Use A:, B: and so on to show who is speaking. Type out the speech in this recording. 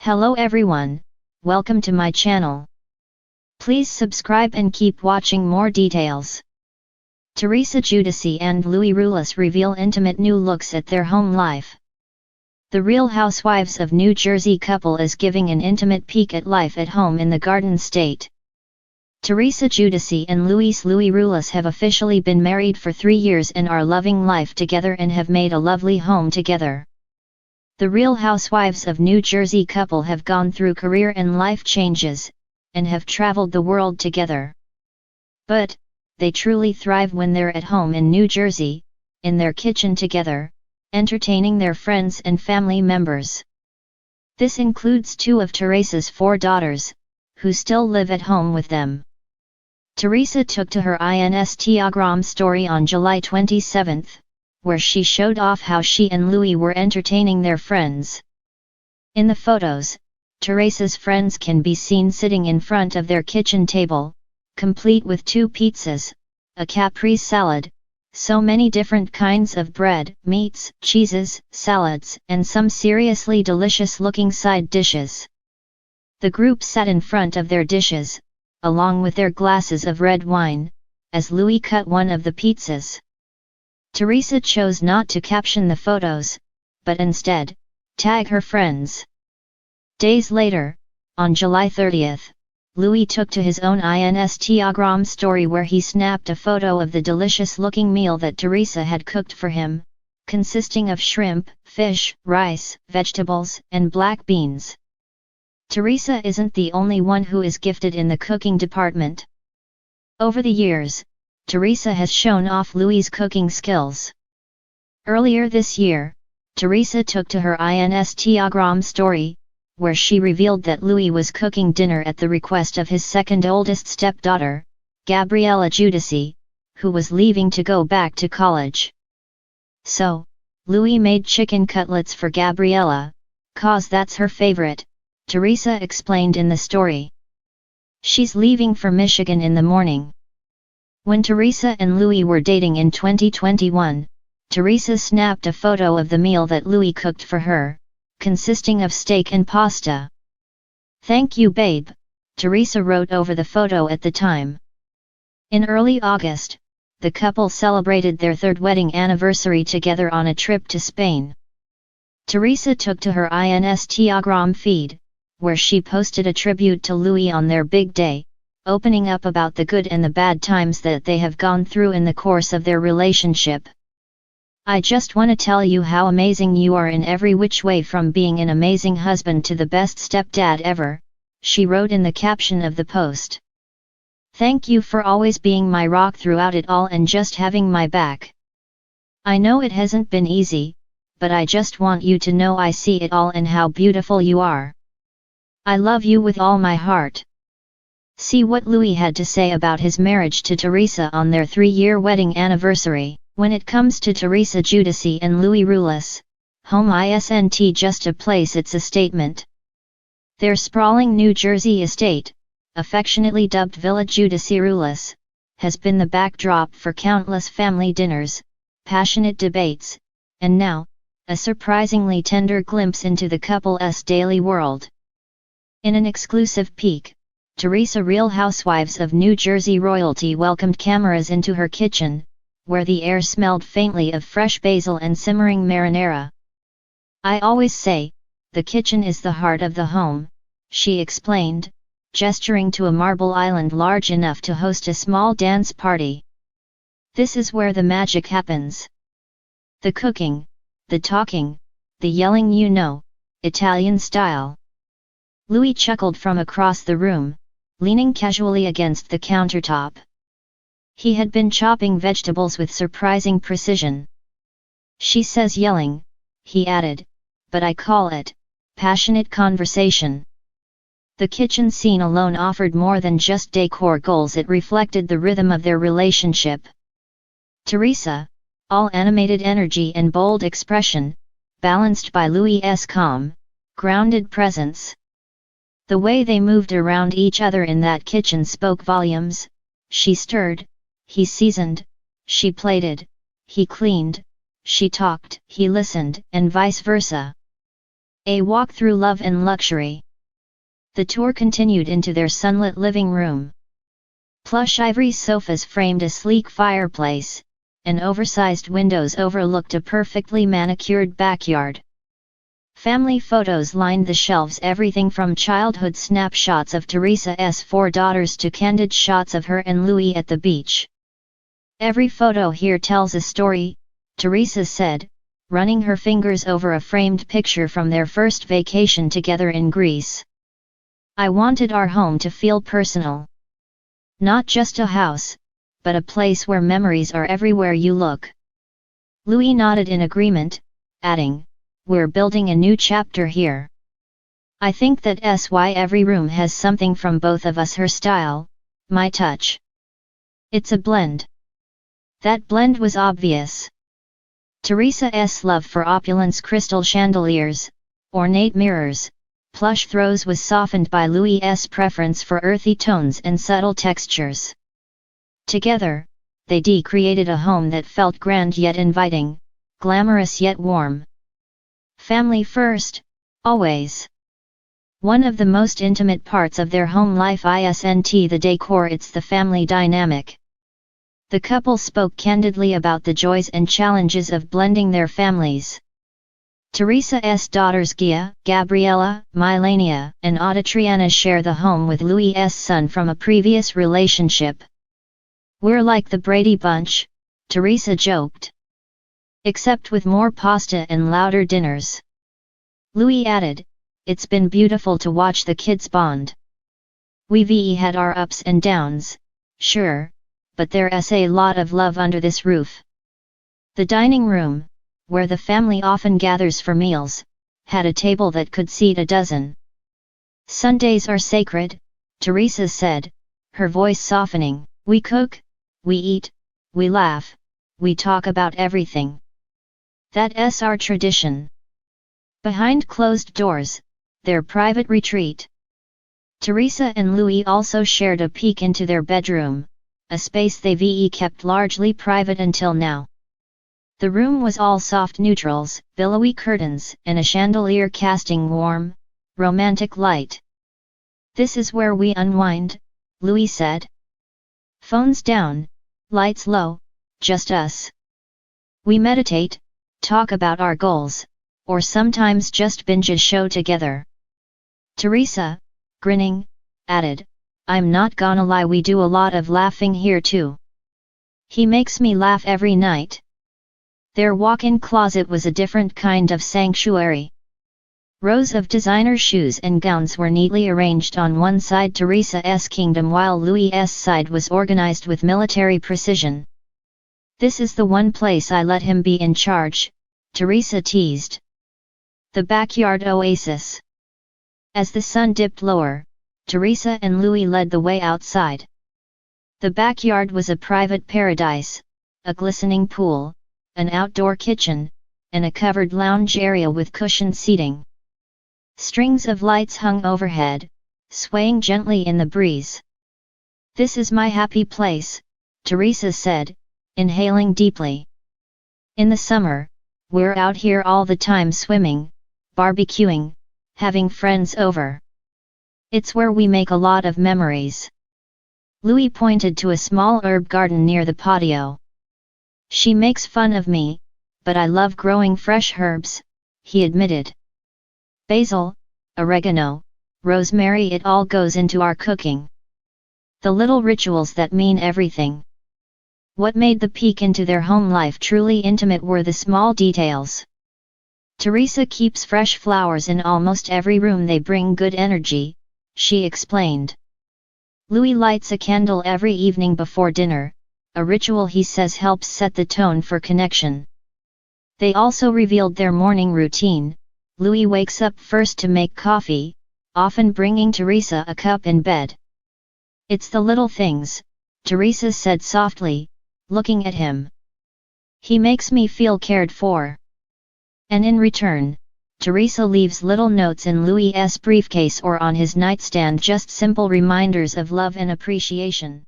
A: Hello everyone, welcome to my channel. Please subscribe and keep watching more details. Teresa Giudice and Louie Ruelas reveal intimate new looks at their home life. The Real Housewives of New Jersey couple is giving an intimate peek at life at home in the Garden State. Teresa Giudice and Louie Ruelas have officially been married for 3 years and are loving life together and have made a lovely home together. The Real Housewives of New Jersey couple have gone through career and life changes, and have traveled the world together. But, they truly thrive when they're at home in New Jersey, in their kitchen together, entertaining their friends and family members. This includes 2 of Teresa's 4 daughters, who still live at home with them. Teresa took to her Instagram story on July 27, where she showed off how she and Louie were entertaining their friends. In the photos, Teresa's friends can be seen sitting in front of their kitchen table, complete with 2 pizzas, a caprese salad, so many different kinds of bread, meats, cheeses, salads, and some seriously delicious-looking side dishes. The group sat in front of their dishes, along with their glasses of red wine, as Louie cut one of the pizzas. Teresa chose not to caption the photos, but instead, tag her friends. Days later, on July 30, Louie took to his own Instagram story where he snapped a photo of the delicious-looking meal that Teresa had cooked for him, consisting of shrimp, fish, rice, vegetables, and black beans. Teresa isn't the only one who is gifted in the cooking department. Over the years, Teresa has shown off Louie's cooking skills. Earlier this year, Teresa took to her Instagram story, where she revealed that Louie was cooking dinner at the request of his second oldest stepdaughter, Gabriella Giudice, who was leaving to go back to college. So, Louie made chicken cutlets for Gabriella, 'cause that's her favorite, Teresa explained in the story. She's leaving for Michigan in the morning. When Teresa and Louie were dating in 2021, Teresa snapped a photo of the meal that Louie cooked for her, consisting of steak and pasta. "Thank you, babe," Teresa wrote over the photo at the time. In early August, the couple celebrated their 3rd wedding anniversary together on a trip to Spain. Teresa took to her Instagram feed, where she posted a tribute to Louie on their big day, opening up about the good and the bad times that they have gone through in the course of their relationship. "I just want to tell you how amazing you are in every which way, from being an amazing husband to the best stepdad ever," she wrote in the caption of the post. "Thank you for always being my rock throughout it all and just having my back. I know it hasn't been easy, but I just want you to know I see it all and how beautiful you are. I love you with all my heart." See what Louie had to say about his marriage to Teresa on their 3-year wedding anniversary. When it comes to Teresa Giudice and Louie Ruelas, home isn't just a place, it's a statement. Their sprawling New Jersey estate, affectionately dubbed Villa Giudice Ruelas, has been the backdrop for countless family dinners, passionate debates, and now, a surprisingly tender glimpse into the couple's daily world. In an exclusive peek, Teresa Real Housewives of New Jersey royalty welcomed cameras into her kitchen, where the air smelled faintly of fresh basil and simmering marinara. "I always say, the kitchen is the heart of the home," she explained, gesturing to a marble island large enough to host a small dance party. "This is where the magic happens. The cooking, the talking, the yelling, Italian style." Louie chuckled from across the room, leaning casually against the countertop. He had been chopping vegetables with surprising precision. "She says yelling," he added, "but I call it passionate conversation." The kitchen scene alone offered more than just decor goals, it reflected the rhythm of their relationship. Teresa, all animated energy and bold expression, balanced by Louie's calm, grounded presence. The way they moved around each other in that kitchen spoke volumes. She stirred, he seasoned; she plated, he cleaned; she talked, he listened, and vice versa. A walk through love and luxury. The tour continued into their sunlit living room. Plush ivory sofas framed a sleek fireplace, and oversized windows overlooked a perfectly manicured backyard. Family photos lined the shelves, everything from childhood snapshots of Teresa's 4 daughters to candid shots of her and Louie at the beach. "Every photo here tells a story," Teresa said, running her fingers over a framed picture from their first vacation together in Greece. "I wanted our home to feel personal. Not just a house, but a place where memories are everywhere you look." Louie nodded in agreement, adding, "We're building a new chapter here. I think that's why every room has something from both of us, her style, my touch. It's a blend." That blend was obvious. Teresa's love for opulence, crystal chandeliers, ornate mirrors, plush throws was softened by Louie's preference for earthy tones and subtle textures. Together, they created a home that felt grand yet inviting, glamorous yet warm. Family first, always. One of the most intimate parts of their home life isn't the decor, it's the family dynamic. The couple spoke candidly about the joys and challenges of blending their families. Teresa's daughters Gia, Gabriella, Milania, and Auditriana share the home with Louie's son from a previous relationship. "We're like the Brady Bunch," Teresa joked. "Except with more pasta and louder dinners." Louie added, "It's been beautiful to watch the kids bond. We've had our ups and downs, sure, but there's a lot of love under this roof." The dining room, where the family often gathers for meals, had a table that could seat a dozen. "Sundays are sacred," Teresa said, her voice softening. "We cook, we eat, we laugh, we talk about everything. That's our tradition." Behind closed doors, their private retreat. Teresa and Louie also shared a peek into their bedroom, a space they've kept largely private until now. The room was all soft neutrals, billowy curtains, and a chandelier casting warm, romantic light. "This is where we unwind," Louie said. "Phones down, lights low, just us. We meditate, talk about our goals, or sometimes just binge a show together." Teresa, grinning, added, "I'm not gonna lie, we do a lot of laughing here too. He makes me laugh every night." Their walk-in closet was a different kind of sanctuary. Rows of designer shoes and gowns were neatly arranged on one side Teresa's kingdom, while Louie's side was organized with military precision. "This is the one place I let him be in charge," Teresa teased. The backyard oasis. As the sun dipped lower, Teresa and Louie led the way outside. The backyard was a private paradise, a glistening pool, an outdoor kitchen, and a covered lounge area with cushioned seating. Strings of lights hung overhead, swaying gently in the breeze. "This is my happy place," Teresa said, inhaling deeply. "In the summer, we're out here all the time swimming, barbecuing, having friends over. It's where we make a lot of memories." Louie pointed to a small herb garden near the patio. "She makes fun of me, but I love growing fresh herbs," he admitted. "Basil, oregano, rosemary, it all goes into our cooking. The little rituals that mean everything." What made the peek into their home life truly intimate were the small details. "Teresa keeps fresh flowers in almost every room, they bring good energy," she explained. "Louie lights a candle every evening before dinner, a ritual he says helps set the tone for connection." They also revealed their morning routine. Louie wakes up first to make coffee, often bringing Teresa a cup in bed. "It's the little things," Teresa said softly, looking at him. "He makes me feel cared for." And in return, Teresa leaves little notes in Louie's briefcase or on his nightstand, just simple reminders of love and appreciation.